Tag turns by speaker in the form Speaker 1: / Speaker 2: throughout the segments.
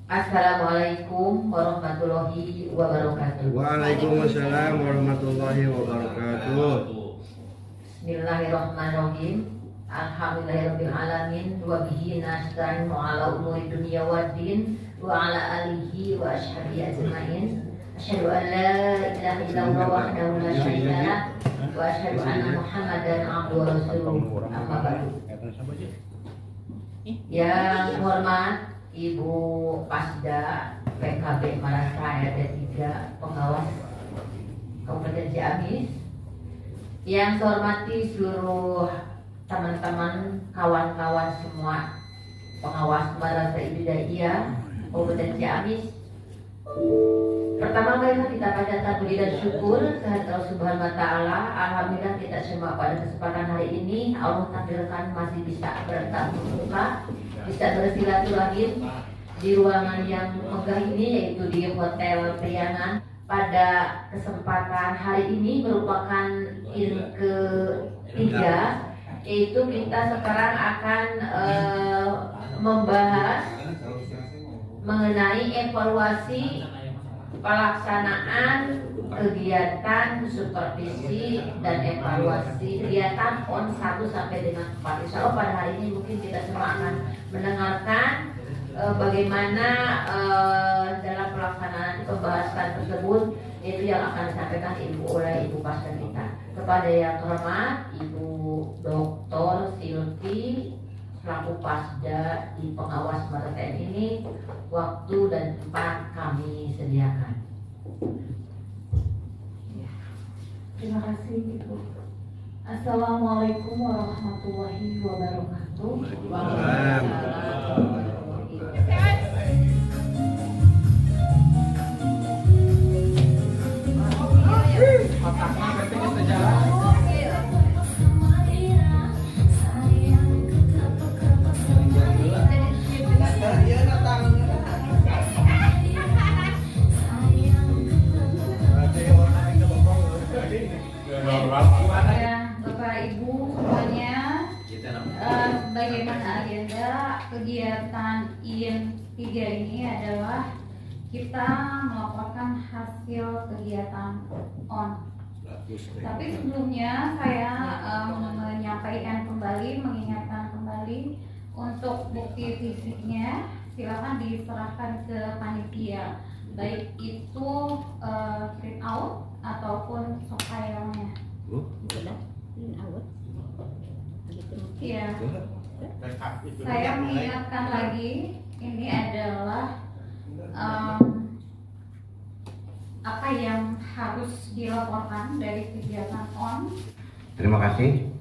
Speaker 1: Assalamualaikum warahmatullahi wabarakatuh.
Speaker 2: Waalaikumsalam warahmatullahi wabarakatuh.
Speaker 1: Bismillahirrahmanirrahim. Alhamdulillahirabbil alamin wa bihi nasta'in ala umuri dunya waddin wa ala alihi wa ashabihi ajmain. Asyhadu an la ilaha illallah wahdahu la syarika lah wa asyhadu anna Muhammadan abduhu wa rasuluh. Amma ba'du. Yang hormat Ibu Pasda PKB Marasa RT 3 pengawas Kabupaten Ciamis, yang saya hormati seluruh teman-teman, kawan-kawan semua pengawas Marasa Ibtidaiyah Kabupaten Ciamis. Pertama kali kita panjatkan puji dan syukur kehadirat Allah Subhanahu wa taala. Alhamdulillah kita semua pada kesempatan hari ini Allah takdirkan masih bisa bertatap muka, bisa bersilaturahim di ruangan yang megah ini, yaitu di Hotel Priangan. Pada kesempatan hari ini merupakan ketiga, yaitu kita sekarang akan membahas mengenai evaluasi pelaksanaan kegiatan supervisi dan evaluasi kegiatan PON 1 sampai dengan 4. Insya Allah pada hari ini mungkin kita semua akan mendengarkan bagaimana dalam pelaksanaan pembahasan tersebut, itu yang akan disampaikan oleh Ibu Pasda kita. Kepada yang terhormat Ibu Dr. Silvi selaku Pasda di pengawas Marasa ini, waktu dan tempat kami sediakan.
Speaker 3: Ya. Terima kasih Ibu. Assalamualaikum warahmatullahi wabarakatuh.
Speaker 1: Waalaikumsalam.
Speaker 3: Bapak Ibu semuanya, bagaimana agenda kegiatan IN 3 ini adalah kita melaporkan hasil kegiatan ON. Tapi sebelumnya saya mengingatkan kembali untuk bukti fisiknya silakan diserahkan ke panitia, baik itu print out ataupun soft filenya. Iya. Saya mengingatkan lagi, ini adalah apa yang harus dilaporkan dari kegiatan ON.
Speaker 4: Terima kasih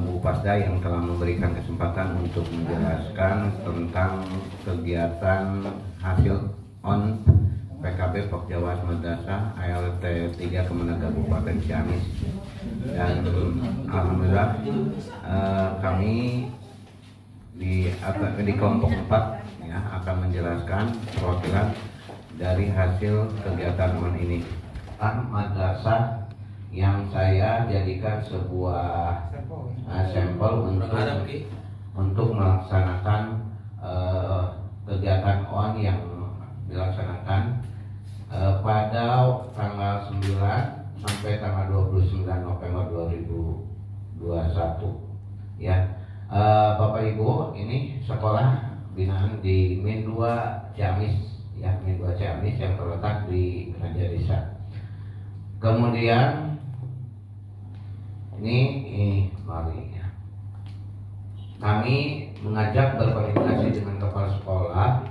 Speaker 4: Bu Pasda yang telah memberikan kesempatan untuk menjelaskan tentang kegiatan hasil ON PKB Pokjawas Madrasah ALT 3 Kemenag Kabupaten Ciamis. Dan alhamdulillah kami di kelompok 4 ya akan menjelaskan perwakilan dari hasil kegiatan ON ini. Madrasah yang saya jadikan sebuah sampel untuk melaksanakan kegiatan ON yang dilaksanakan pada tanggal 9 sampai tanggal 29 November 2021 ya. Bapak Ibu, ini sekolah binaan di Min 2 Ciamis ya, Min 2 Ciamis yang terletak di Raja Desa. Kemudian ini mari ya. Kami mengajak berkoordinasi dengan kepala sekolah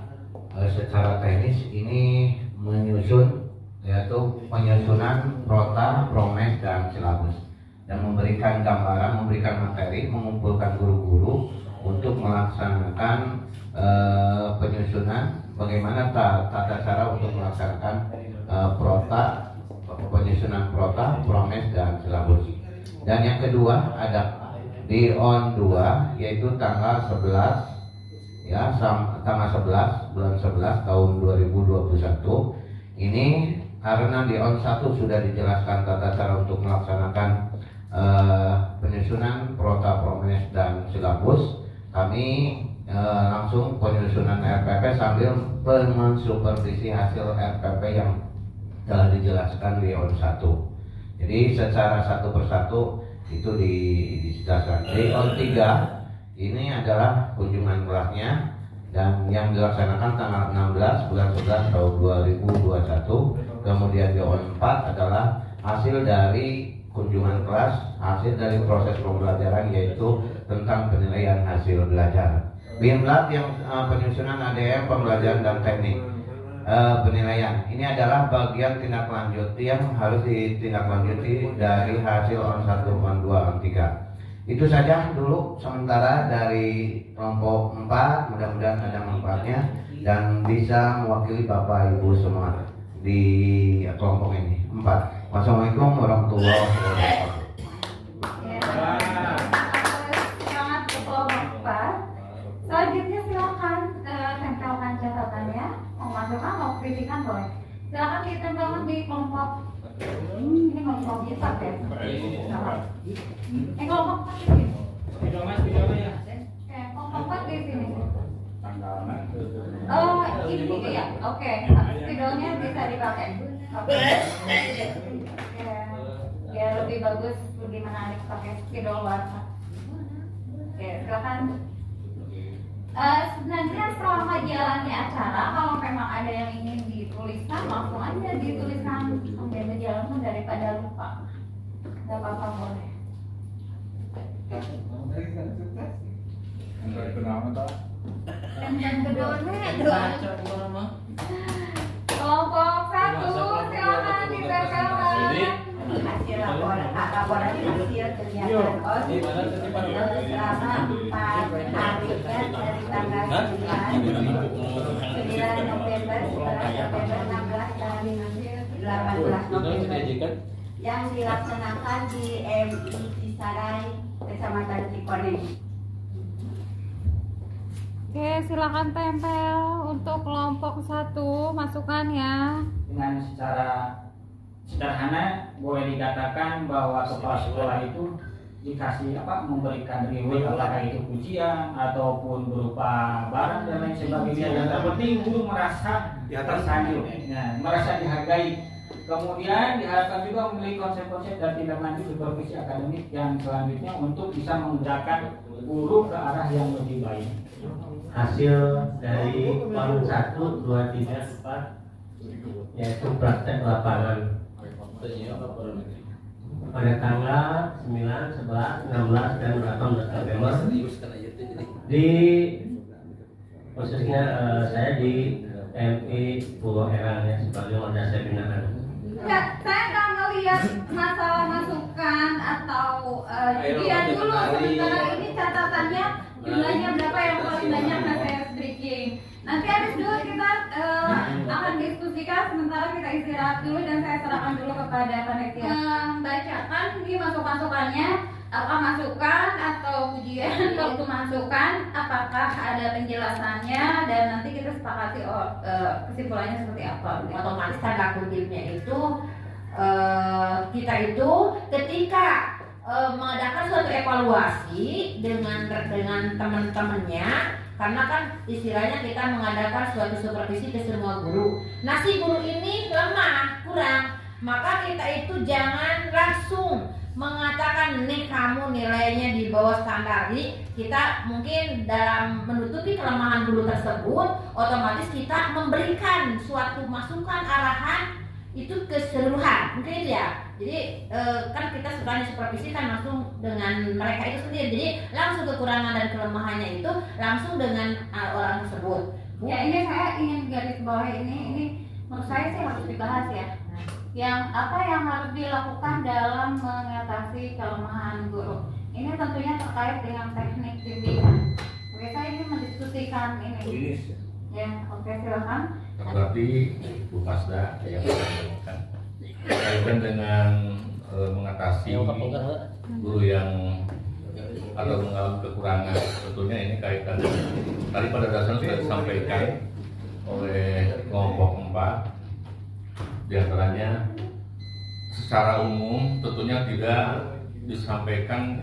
Speaker 4: secara teknis ini menyusun, yaitu penyusunan prota, promes dan silabus, dan memberikan gambaran, memberikan materi, mengumpulkan guru-guru untuk melaksanakan penyusunan bagaimana tata cara untuk melaksanakan penyusunan prota, promes dan silabus. Dan yang kedua ada di ON 2 yaitu tanggal 11 ya, tanggal 11 bulan 11 tahun 2021 ini, karena di ON 1 sudah dijelaskan tata cara untuk melaksanakan penyusunan prota, promes dan silabus. Kami langsung penyusunan RPP sambil mensupervisi hasil RPP yang telah dijelaskan di ON 1. Jadi secara satu persatu itu dijelaskan. Di ON 3 ini adalah kunjungan kelasnya dan yang dilaksanakan tanggal 16 bulan 11 tahun 2021. Kemudian di ON 4 adalah hasil dari kunjungan kelas, hasil dari proses pembelajaran yaitu tentang penilaian hasil belajar. Binlat yang penyusunan ADM pembelajaran dan teknik penilaian. Ini adalah bagian tindak lanjut yang harus ditindaklanjuti dari hasil ON 1, ON 2, ON 3. Itu saja dulu sementara dari kelompok 4, mudah-mudahan ada manfaatnya dan bisa mewakili Bapak Ibu semua di kelompok ini 4. Wassalamualaikum warahmatullahi wabarakatuh.
Speaker 3: Selamat ke kelompok 4. Selanjutnya silakan tempelkan catatannya. Mau masukkan, mau kritikan boleh. Silakan ditempelkan di kelompok. Ini kelompok 4 ya. Kelompok 4 di sini. Kelompok 4 di sini. Oh, ini ya. Oke, spidolnya bisa dipakai. Oke. Biar lebih bagus, lebih menarik pakai spidol warna. Oke, silakan. Sebenarnya selama jalannya acara, kalau memang ada yang ingin dituliskan, langsung aja dituliskan sambil berjalan daripada lupa. Gak apa-apa boleh. Dan kedua kelompok 1 silakan ditempelkan. Hasil laporan hasil kegiatan OSIS selama 4 harinya dari tanggal 9 November, 11 November, 16 dan 18 November yang dilaksanakan di MI Cisarai, Kecamatan Cikoneng. Oke, silakan tempel untuk kelompok 1 masukannya.
Speaker 5: Dengan secara sederhana boleh dikatakan bahwa kepala sekolah itu dikasih memberikan reward, apakah itu pujian ataupun berupa barang dan lain sebagainya. Yang terpenting guru merasa tersanjung, merasa dihargai. Kemudian diharapkan juga memiliki konsep-konsep dan tindak lanjut supervisi akademik yang selanjutnya untuk bisa menggerakkan guru ke arah yang lebih baik.
Speaker 6: Hasil dari PON 1, 2, 3, 4 yaitu praktek lapangan pada tanggal 9, 11, 16 dan 18 November di khususnya saya di MI Pulau Erang ya sebagai wadah binaan.
Speaker 3: Ya, saya nggak melihat masalah masukan atau dia dulu sementara ini catatannya jumlahnya berapa yang paling banyak saya breaking. Nanti habis dulu kita akan diskusikan sementara kita istirahat dulu dan saya serahkan dulu kepada panitia. Bacakan di masukannya apa masukan atau pujian waktu masukan apakah ada penjelasannya dan nanti kita sepakati kesimpulannya seperti apa.
Speaker 1: Otomatis tanda kutipnya itu kita itu ketika mengadakan suatu evaluasi dengan teman-temannya, karena kan istilahnya kita mengadakan suatu supervisi ke semua guru. Nah, si guru ini lemah, kurang, maka kita itu jangan langsung mengatakan nih kamu nilainya di bawah standar. Jadi kita mungkin dalam menutupi kelemahan guru tersebut, otomatis kita memberikan suatu masukan arahan itu keseluruhan, mungkin itu ya. Jadi kan kita sukanya supervisi kan langsung dengan mereka itu sendiri. Jadi langsung kekurangan dan kelemahannya itu langsung dengan orang tersebut.
Speaker 3: Ya, ini saya ingin garis bawahi ini menurut saya sih harus dibahas ya. Yang apa yang harus dilakukan dalam mengatasi kelemahan guru. Ini tentunya terkait dengan teknik bimbingan. Oke, saya ingin mendiskusikan ini. Ya, oke, silakan.
Speaker 7: Berarti Bu Pasda yang menyampaikan kaitan dengan mengatasi guru yang atau mengalami kekurangan. Tentunya ini kaitan tadi pada dasarnya sudah disampaikan oleh kelompok 4, diantaranya secara umum tentunya tidak disampaikan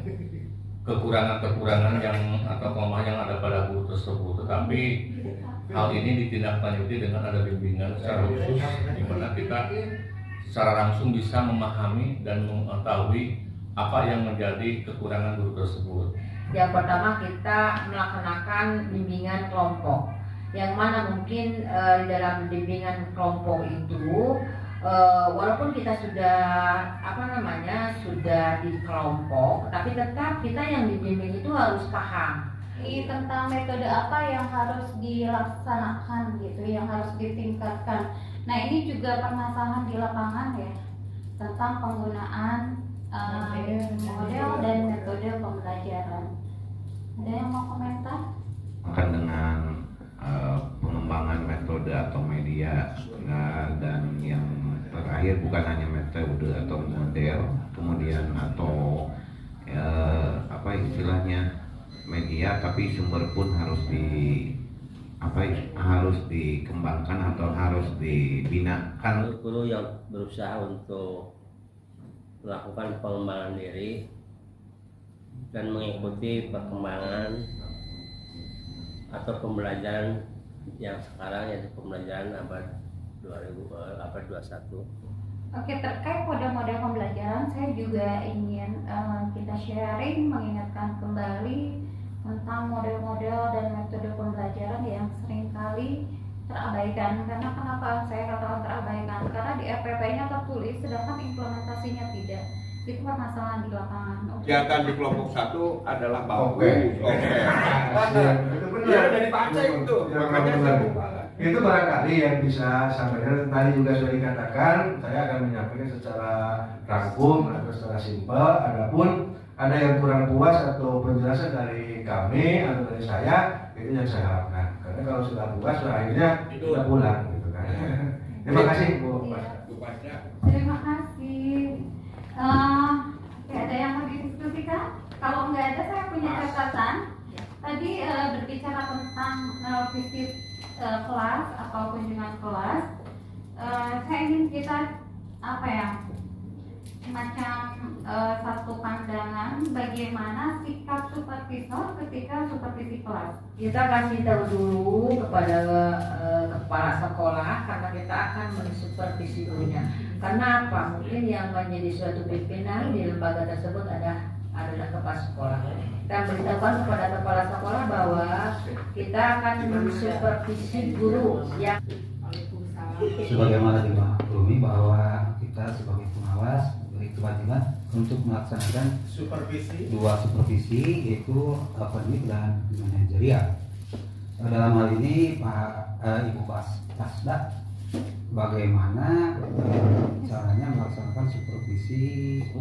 Speaker 7: kekurangan-kekurangan yang atau kelemahan yang ada pada guru tersebut, tetapi hal ini ditindaklanjuti dengan ada bimbingan secara khusus di mana kita secara langsung bisa memahami dan mengetahui apa yang menjadi kekurangan guru tersebut.
Speaker 1: Yang pertama kita melaksanakan bimbingan kelompok, yang mana mungkin di dalam bimbingan kelompok itu walaupun kita sudah sudah di kelompok, tapi tetap kita yang dibimbing itu harus paham
Speaker 3: tentang metode apa yang harus dilaksanakan gitu, yang harus ditingkatkan. Nah ini juga permasalahan di lapangan ya, tentang penggunaan model dan metode pembelajaran. Ada yang mau komentar?
Speaker 4: Akan dengan pengembangan metode atau media, dan yang terakhir bukan hanya metode atau model, kemudian atau apa istilahnya media, tapi sumber pun harus harus dikembangkan atau harus dibinakan.
Speaker 6: Guru yang berusaha untuk melakukan pengembangan diri dan mengikuti perkembangan atau pembelajaran yang sekarang, yaitu pembelajaran abad 21.
Speaker 3: Oke, terkait model-model pembelajaran, saya juga ingin kita sharing, mengingatkan kembali tentang model-model dan metode pembelajaran yang seringkali terabaikan. Karena kenapa saya katakan terabaikan? Karena di RPP-nya tertulis, sedangkan implementasinya tidak. Itu permasalahan di lapangan.
Speaker 8: Kegiatan di kelompok 1 adalah bagus.
Speaker 2: Itu benar.
Speaker 8: Iya, dari panca itu. Makanya saya buka.
Speaker 2: Itu barangkali yang bisa sampaikan tadi juga sudah dikatakan, saya akan menyampaikan secara rangkum atau secara simpel. Adapun ada yang kurang puas atau penjelasan dari kami atau dari saya, itu yang saya harapkan. Karena kalau sudah puas, akhirnya kita pulang gitu kan. Terima kasih Bu.
Speaker 3: Terima kasih. Ada yang mau didiskusikan? Kalau nggak ada, saya punya catatan. Tadi berbicara tentang visit kelas atau kunjungan kelas. Saya ingin kita semacam satu pandangan bagaimana sikap supervisor ketika supervisi kelas.
Speaker 1: Kita kasih tahu dulu kepada kepala sekolah karena kita akan mensupervisi gurunya. Karena apa? Mungkin yang menjadi suatu pimpinan di lembaga tersebut adalah kepala sekolah. Kita beritahukan kepada kepala sekolah bahwa kita akan mensupervisi guru yang
Speaker 9: sebagaimana dimaklumi bahwa kita sebagai pengawas diberi kewajiban untuk melaksanakan dua supervisi, yaitu akademik dan manajerial. Dalam hal ini Ibu Pasda, bagaimana caranya melaksanakan supervisi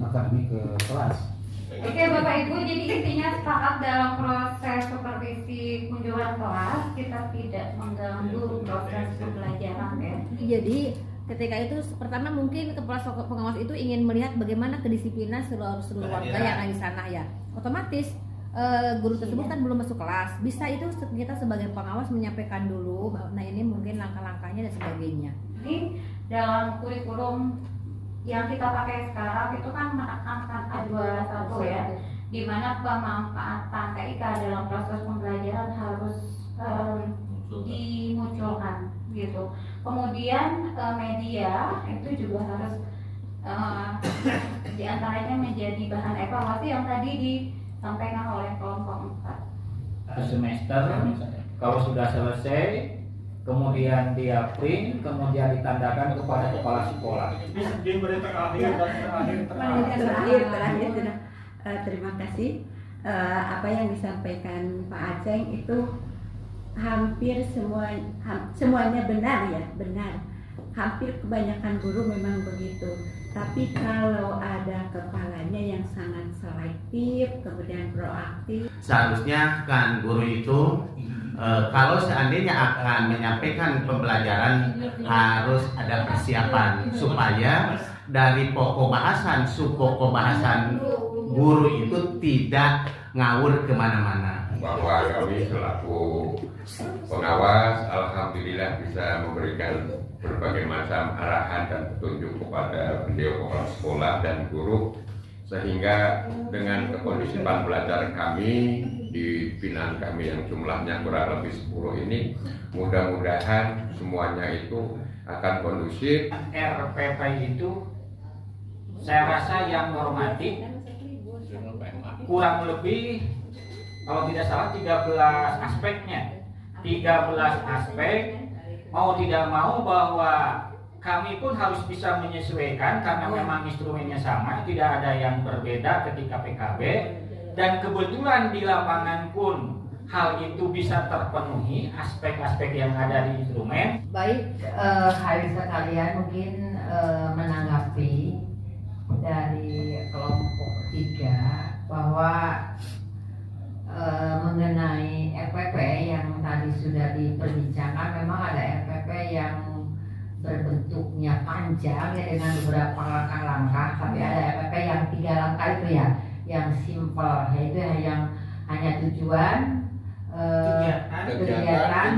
Speaker 9: akademik ke kelas?
Speaker 3: Oke Bapak Ibu, jadi intinya sepakat dalam proses supervisi kunjungan kelas kita tidak mengganggu proses pembelajaran ya.
Speaker 10: Jadi ketika itu pertama mungkin kepala pengawas itu ingin melihat bagaimana kedisiplinan seluruh warga yang ada di sana ya. Otomatis guru tersebut kan belum masuk kelas, bisa itu kita sebagai pengawas menyampaikan dulu, nah ini mungkin langkah-langkahnya dan sebagainya.
Speaker 3: Ini dalam kurikulum yang kita pakai sekarang itu kan menekankan A21 ya, di mana pemanfaatan TIK dalam proses pembelajaran harus dimunculkan gitu. Kemudian media itu juga harus diantaranya menjadi bahan evaluasi yang tadi disampaikan oleh kelompok 4.
Speaker 5: Semester kalau sudah selesai, kemudian dia print, kemudian ditandakan kepada kepala sekolah.
Speaker 11: Terakhir, terima kasih. Apa yang disampaikan Pak Aceng itu hampir semuanya benar ya, benar. Hampir kebanyakan guru memang begitu. Tapi kalau ada kepalanya yang sangat selektif, kemudian proaktif.
Speaker 4: Seharusnya kan guru itu kalau seandainya akan menyampaikan pembelajaran harus ada persiapan supaya dari pokok bahasan, subpokok bahasan guru itu tidak ngawur kemana-mana.
Speaker 8: Bahwa kami selaku pengawas alhamdulillah bisa memberikan berbagai macam arahan dan petunjuk kepada beliau kepala sekolah dan guru, sehingga dengan kekondisian belajar kami di binaan kami yang jumlahnya kurang lebih 10 ini, mudah-mudahan semuanya itu akan kondusif.
Speaker 5: RPP itu saya rasa yang normatif kurang lebih kalau tidak salah 13 aspeknya. 13 aspek, mau tidak mau bahwa kami pun harus bisa menyesuaikan karena memang instrumennya sama, tidak ada yang berbeda ketika PKB, dan kebetulan di lapangan pun hal itu bisa terpenuhi aspek-aspek yang ada di instrumen.
Speaker 1: Baik, hari sekalian mungkin menanggapi dari kelompok 3 bahwa mengenai RPP yang tadi sudah diperbincangkan, memang ada RPP yang berbentuknya panjang ya dengan beberapa langkah-langkah, tapi ada RPP yang 3 langkah itu ya, yang simple, yaitu yang hanya tujuan, kegiatan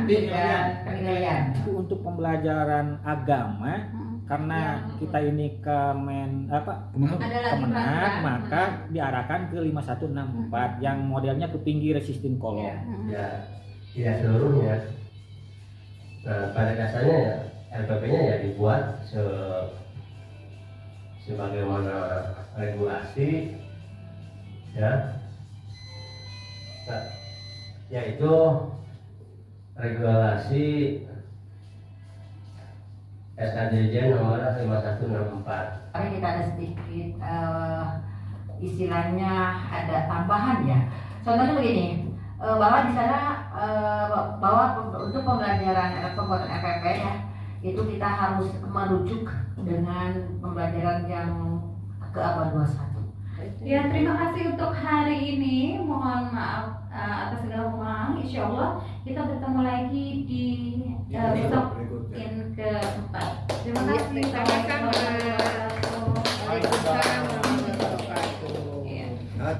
Speaker 1: dan penilaian.
Speaker 5: Itu untuk pembelajaran agama, karena kita ini Kemenag, maka diarahkan ke 5164 yang modelnya ke pinggir sistem kolom.
Speaker 6: Ya, tidak seluruhnya. Nah, pada dasarnya ya RPP-nya ya dibuat sebagaimana regulasi, ya. Nah, yaitu regulasi SKDJ nomor 5164.
Speaker 1: Tapi kita ada sedikit istilahnya ada tambahan ya. Contohnya begini, bahwa di sana bahwa untuk pembelajaran pembuatan RPP ya, itu kita harus merujuk dengan pembelajaran yang ke abad 21.
Speaker 3: Ya, terima kasih untuk hari ini. Mohon maaf atas segala kekurangan. Insya Allah kita bertemu lagi di besok in keempat. Terima kasih.